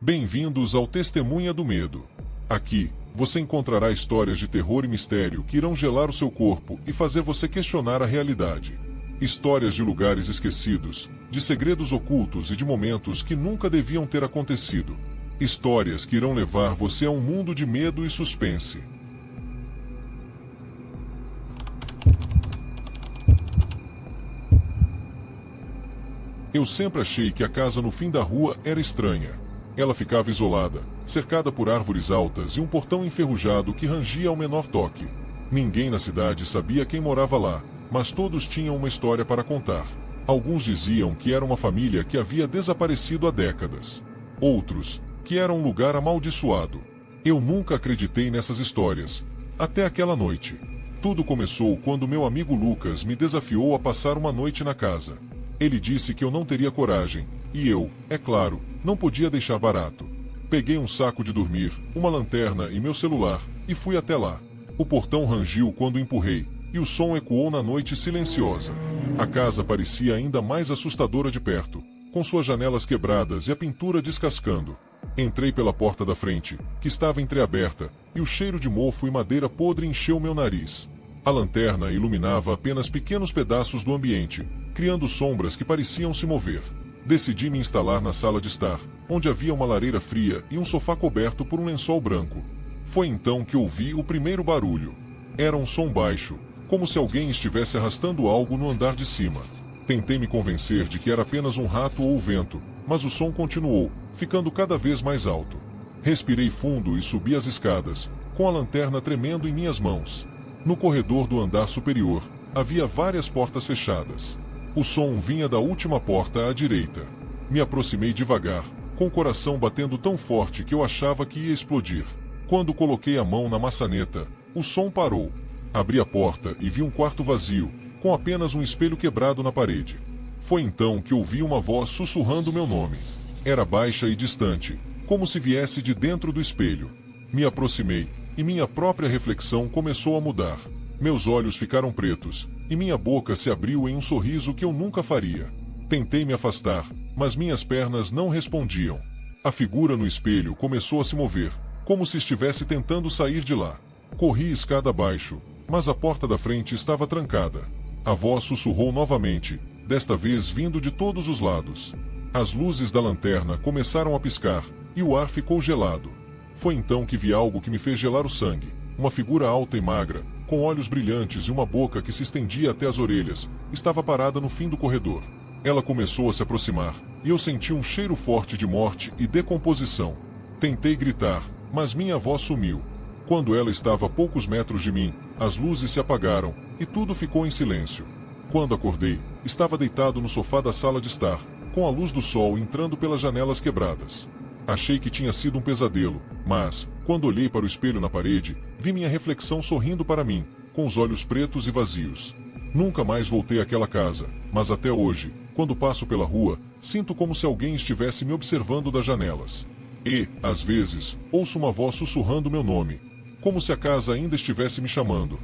Bem-vindos ao Testemunha do Medo. Aqui, você encontrará histórias de terror e mistério que irão gelar o seu corpo e fazer você questionar a realidade. Histórias de lugares esquecidos, de segredos ocultos e de momentos que nunca deviam ter acontecido. Histórias que irão levar você a um mundo de medo e suspense. Eu sempre achei que a casa no fim da rua era estranha. Ela ficava isolada, cercada por árvores altas e um portão enferrujado que rangia ao menor toque. Ninguém na cidade sabia quem morava lá, mas todos tinham uma história para contar. Alguns diziam que era uma família que havia desaparecido há décadas. Outros, que era um lugar amaldiçoado. Eu nunca acreditei nessas histórias, até aquela noite. Tudo começou quando meu amigo Lucas me desafiou a passar uma noite na casa. Ele disse que eu não teria coragem, e eu, é claro, não podia deixar barato. Peguei um saco de dormir, uma lanterna e meu celular, e fui até lá. O portão rangiu quando empurrei, e o som ecoou na noite silenciosa. A casa parecia ainda mais assustadora de perto, com suas janelas quebradas e a pintura descascando. Entrei pela porta da frente, que estava entreaberta, e o cheiro de mofo e madeira podre encheu meu nariz. A lanterna iluminava apenas pequenos pedaços do ambiente, criando sombras que pareciam se mover. Decidi me instalar na sala de estar, onde havia uma lareira fria e um sofá coberto por um lençol branco. Foi então que ouvi o primeiro barulho. Era um som baixo, como se alguém estivesse arrastando algo no andar de cima. Tentei me convencer de que era apenas um rato ou o vento, mas o som continuou, ficando cada vez mais alto. Respirei fundo e subi as escadas, com a lanterna tremendo em minhas mãos. No corredor do andar superior, havia várias portas fechadas. O som vinha da última porta à direita. Me aproximei devagar, com o coração batendo tão forte que eu achava que ia explodir. Quando coloquei a mão na maçaneta, o som parou. Abri a porta e vi um quarto vazio, com apenas um espelho quebrado na parede. Foi então que ouvi uma voz sussurrando meu nome. Era baixa e distante, como se viesse de dentro do espelho. Me aproximei, e minha própria reflexão começou a mudar. Meus olhos ficaram pretos, e minha boca se abriu em um sorriso que eu nunca faria. Tentei me afastar, mas minhas pernas não respondiam. A figura no espelho começou a se mover, como se estivesse tentando sair de lá. Corri escada abaixo, mas a porta da frente estava trancada. A voz sussurrou novamente, desta vez vindo de todos os lados. As luzes da lanterna começaram a piscar, e o ar ficou gelado. Foi então que vi algo que me fez gelar o sangue. Uma figura alta e magra, com olhos brilhantes e uma boca que se estendia até as orelhas, estava parada no fim do corredor. Ela começou a se aproximar, e eu senti um cheiro forte de morte e decomposição. Tentei gritar, mas minha voz sumiu. Quando ela estava a poucos metros de mim, as luzes se apagaram, e tudo ficou em silêncio. Quando acordei, estava deitado no sofá da sala de estar, com a luz do sol entrando pelas janelas quebradas. Achei que tinha sido um pesadelo, mas, quando olhei para o espelho na parede, vi minha reflexão sorrindo para mim, com os olhos pretos e vazios. Nunca mais voltei àquela casa, mas até hoje, quando passo pela rua, sinto como se alguém estivesse me observando das janelas. E, às vezes, ouço uma voz sussurrando meu nome, como se a casa ainda estivesse me chamando.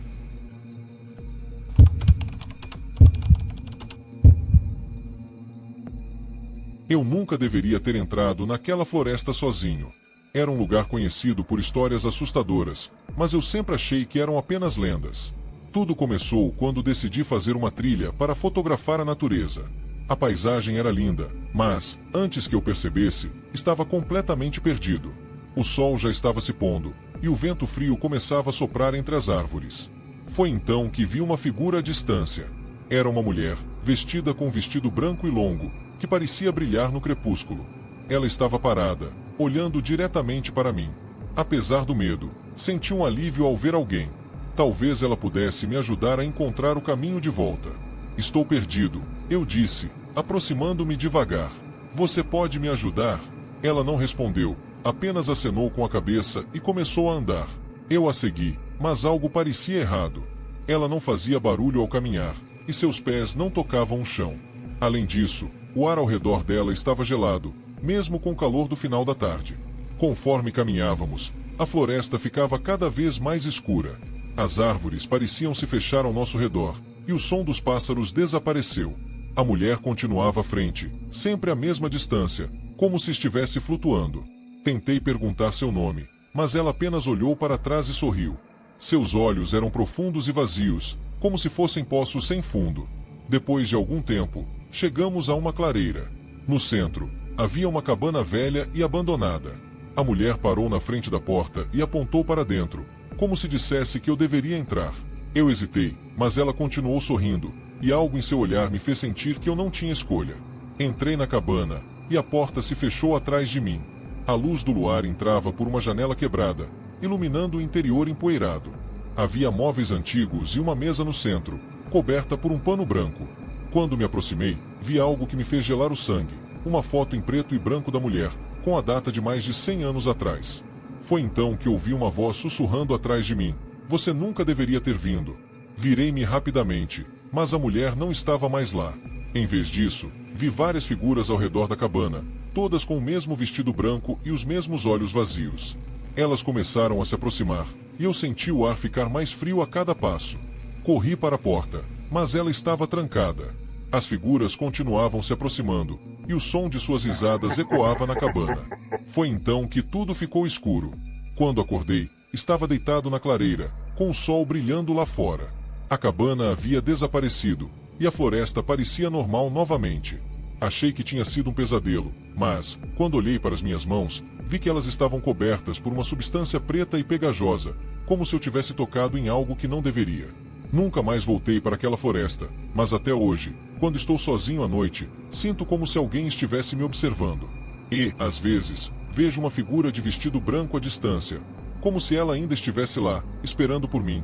Eu nunca deveria ter entrado naquela floresta sozinho. Era um lugar conhecido por histórias assustadoras, mas eu sempre achei que eram apenas lendas. Tudo começou quando decidi fazer uma trilha para fotografar a natureza. A paisagem era linda, mas, antes que eu percebesse, estava completamente perdido. O sol já estava se pondo, e o vento frio começava a soprar entre as árvores. Foi então que vi uma figura à distância. Era uma mulher, vestida com um vestido branco e longo, que parecia brilhar no crepúsculo. Ela estava parada, olhando diretamente para mim. Apesar do medo, senti um alívio ao ver alguém. Talvez ela pudesse me ajudar a encontrar o caminho de volta. Estou perdido, eu disse, aproximando-me devagar. Você pode me ajudar? Ela não respondeu, apenas acenou com a cabeça e começou a andar. Eu a segui, mas algo parecia errado. Ela não fazia barulho ao caminhar, e seus pés não tocavam o chão. Além disso, o ar ao redor dela estava gelado, mesmo com o calor do final da tarde. Conforme caminhávamos, a floresta ficava cada vez mais escura. As árvores pareciam se fechar ao nosso redor, e o som dos pássaros desapareceu. A mulher continuava à frente, sempre à mesma distância, como se estivesse flutuando. Tentei perguntar seu nome, mas ela apenas olhou para trás e sorriu. Seus olhos eram profundos e vazios, como se fossem poços sem fundo. Depois de algum tempo, chegamos a uma clareira. No centro, havia uma cabana velha e abandonada. A mulher parou na frente da porta e apontou para dentro, como se dissesse que eu deveria entrar. Eu hesitei, mas ela continuou sorrindo, e algo em seu olhar me fez sentir que eu não tinha escolha. Entrei na cabana, e a porta se fechou atrás de mim. A luz do luar entrava por uma janela quebrada, iluminando o interior empoeirado. Havia móveis antigos e uma mesa no centro, coberta por um pano branco. Quando me aproximei, vi algo que me fez gelar o sangue, uma foto em preto e branco da mulher, com a data de mais de 100 anos atrás. Foi então que ouvi uma voz sussurrando atrás de mim: "Você nunca deveria ter vindo." Virei-me rapidamente, mas a mulher não estava mais lá. Em vez disso, vi várias figuras ao redor da cabana, todas com o mesmo vestido branco e os mesmos olhos vazios. Elas começaram a se aproximar, e eu senti o ar ficar mais frio a cada passo. Corri para a porta, mas ela estava trancada. As figuras continuavam se aproximando, e o som de suas risadas ecoava na cabana. Foi então que tudo ficou escuro. Quando acordei, estava deitado na clareira, com o sol brilhando lá fora. A cabana havia desaparecido, e a floresta parecia normal novamente. Achei que tinha sido um pesadelo, mas, quando olhei para as minhas mãos, vi que elas estavam cobertas por uma substância preta e pegajosa, como se eu tivesse tocado em algo que não deveria. Nunca mais voltei para aquela floresta, mas até hoje, quando estou sozinho à noite, sinto como se alguém estivesse me observando. E, às vezes, vejo uma figura de vestido branco à distância, como se ela ainda estivesse lá, esperando por mim.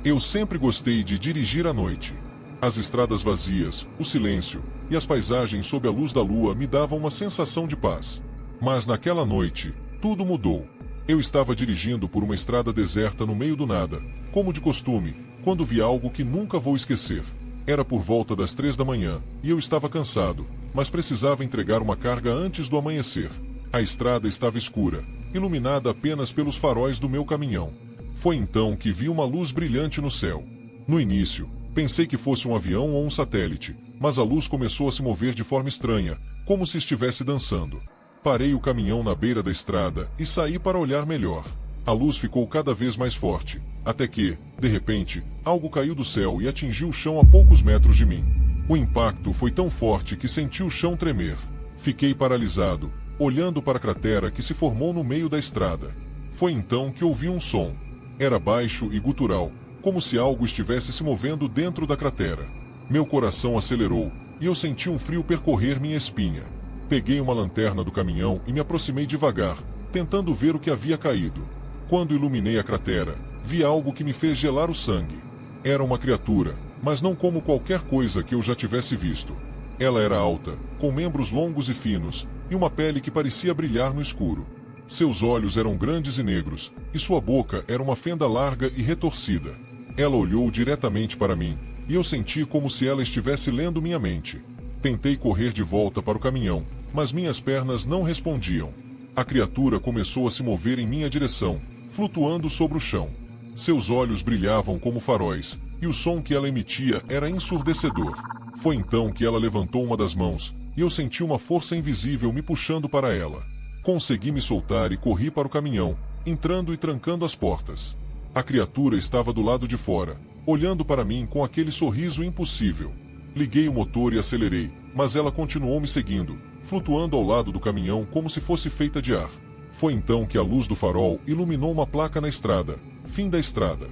Eu sempre gostei de dirigir à noite. As estradas vazias, o silêncio e as paisagens sob a luz da lua me davam uma sensação de paz. Mas naquela noite, tudo mudou. Eu estava dirigindo por uma estrada deserta no meio do nada, como de costume, quando vi algo que nunca vou esquecer. Era por volta das 3 da manhã, e eu estava cansado, mas precisava entregar uma carga antes do amanhecer. A estrada estava escura, iluminada apenas pelos faróis do meu caminhão. Foi então que vi uma luz brilhante no céu. No início, pensei que fosse um avião ou um satélite, mas a luz começou a se mover de forma estranha, como se estivesse dançando. Parei o caminhão na beira da estrada e saí para olhar melhor. A luz ficou cada vez mais forte, até que, de repente, algo caiu do céu e atingiu o chão a poucos metros de mim. O impacto foi tão forte que senti o chão tremer. Fiquei paralisado, olhando para a cratera que se formou no meio da estrada. Foi então que ouvi um som. Era baixo e gutural, como se algo estivesse se movendo dentro da cratera. Meu coração acelerou, e eu senti um frio percorrer minha espinha. Peguei uma lanterna do caminhão e me aproximei devagar, tentando ver o que havia caído. Quando iluminei a cratera, vi algo que me fez gelar o sangue. Era uma criatura, mas não como qualquer coisa que eu já tivesse visto. Ela era alta, com membros longos e finos, e uma pele que parecia brilhar no escuro. Seus olhos eram grandes e negros, e sua boca era uma fenda larga e retorcida. Ela olhou diretamente para mim, e eu senti como se ela estivesse lendo minha mente. Tentei correr de volta para o caminhão, mas minhas pernas não respondiam. A criatura começou a se mover em minha direção, flutuando sobre o chão. Seus olhos brilhavam como faróis, e o som que ela emitia era ensurdecedor. Foi então que ela levantou uma das mãos, e eu senti uma força invisível me puxando para ela. Consegui me soltar e corri para o caminhão, entrando e trancando as portas. A criatura estava do lado de fora, olhando para mim com aquele sorriso impossível. Liguei o motor e acelerei, mas ela continuou me seguindo, flutuando ao lado do caminhão como se fosse feita de ar. Foi então que a luz do farol iluminou uma placa na estrada: fim da estrada.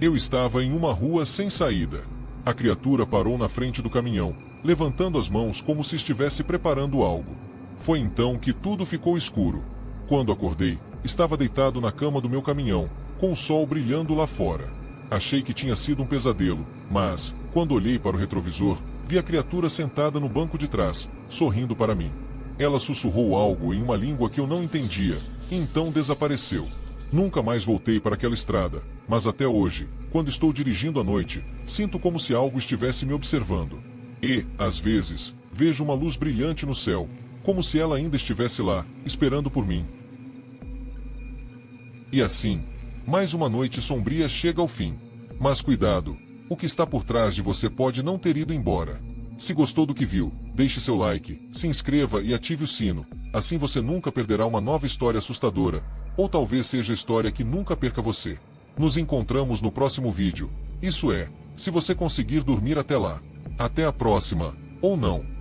Eu estava em uma rua sem saída. A criatura parou na frente do caminhão, levantando as mãos como se estivesse preparando algo. Foi então que tudo ficou escuro. Quando acordei, estava deitado na cama do meu caminhão, com o sol brilhando lá fora. Achei que tinha sido um pesadelo, mas, quando olhei para o retrovisor, vi a criatura sentada no banco de trás, sorrindo para mim. Ela sussurrou algo em uma língua que eu não entendia, e então desapareceu. Nunca mais voltei para aquela estrada, mas até hoje, quando estou dirigindo à noite, sinto como se algo estivesse me observando. E, às vezes, vejo uma luz brilhante no céu, como se ela ainda estivesse lá, esperando por mim. E assim, mais uma noite sombria chega ao fim. Mas cuidado, O que está por trás de você pode não ter ido embora. Se gostou do que viu, deixe seu like, se inscreva e ative o sino, assim você nunca perderá uma nova história assustadora, ou talvez seja a história que nunca perca você. Nos encontramos no próximo vídeo, isso é, se você conseguir dormir até lá. Até a próxima, ou não.